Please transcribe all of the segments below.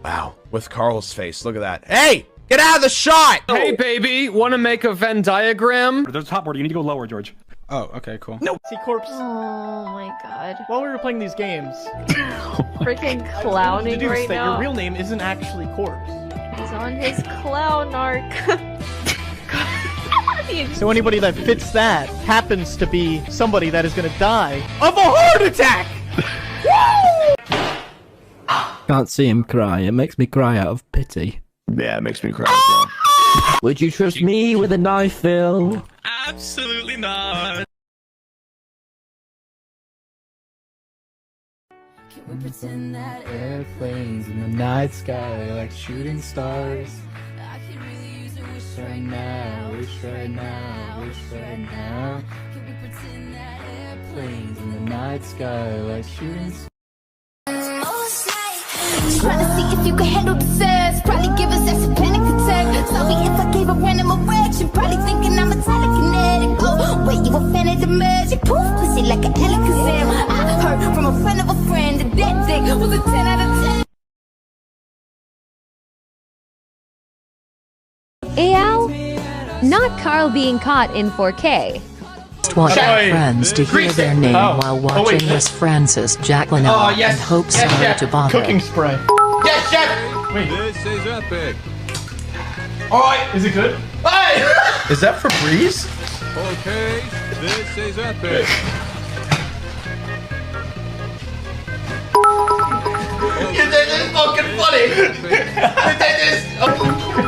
Wow, with Carl's face. Look at that. Hey, get out of the shot! Hey, baby, want to make a Venn diagram? There's a top border. You need to go lower, George. Oh, okay, cool. No. See, Corpse, Oh my god. while we were playing these games, Freaking I clowning deduced right that now. your real name isn't actually Corpse. He's on his clown arc. So anybody that fits that happens to be somebody that is gonna die of a heart attack! Can't see him cry. It makes me cry out of pity. Yeah, it makes me cry as well. Would you trust me with a knife, Phil? Absolutely not. Can we pretend that Airplanes in the night sky like shooting stars. I could really use a wish Right now, wish right now, wish right now. Can we pretend that Planes in the night sky like shooting stars. Trying to see if you can handle the sass. Probably give us that panic attack. Sorry if I gave a random erection. Probably thinking I'm a telekinetic. Oh, wait, you a fan of the magic? Poof, pussy like an Alakazam. I heard from a friend of a friend that that dick was a 10 out of 10. AL? Not Carl being caught in 4K. Want our friends to hear their name while watching Miss Frances Jacqueline and hope Sarah to bother. Cooking spray. Yes, chef! Wait, This is epic. Alright! is it good? Hey! Is that Febreze? Okay, this is epic. You think this is fucking funny? You think this...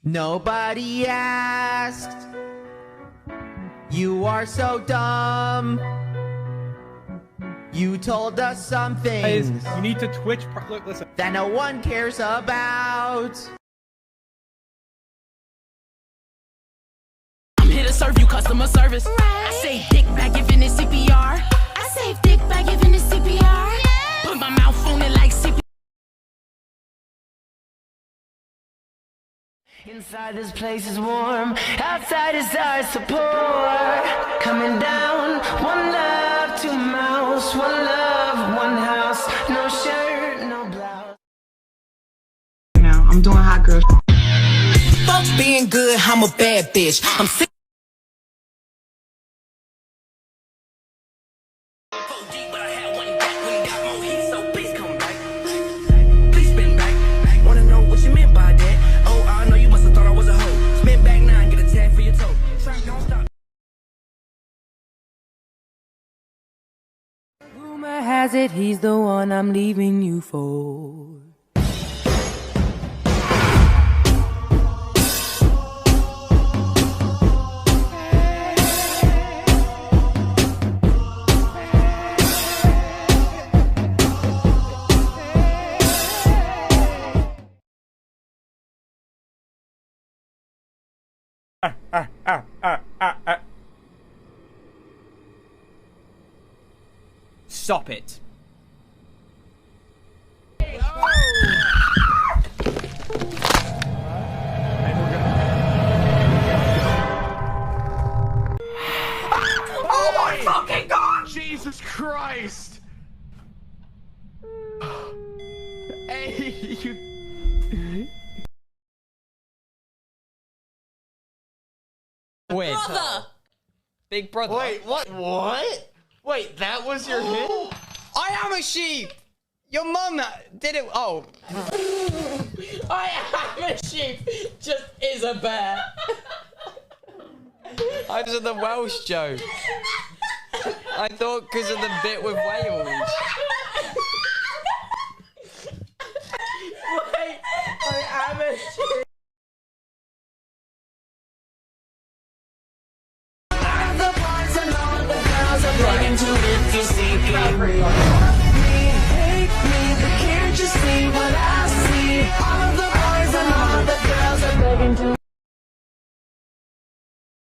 Nobody asked. You are so dumb. You told us some Guys, things you need to Twitch. Look, listen. that no one cares about. I'm here to serve you customer service. I say dick by giving it CPR. I saved dick by giving it CPR. Put my mouth on it like CPR. Inside this place is warm, outside is our support. Coming down, one love, two mouse, one love, one house, no shirt, no blouse. Now I'm doing hot girl. Fuck being good, I'm a bad bitch. I'm sick. Rumor has it he's the one I'm leaving you for. Stop it. Oh my fucking god! Jesus Christ! Hey, you... Wait. Brother! Big brother. Wait, what? What? Wait, that was your hit? I am a sheep! Your mum did it. Oh. I am a sheep, just is a bear. I was in the Welsh joke. I thought because of the bit with Wales. Wait, I am a sheep. The boys and all the girls are begging to lift your secret.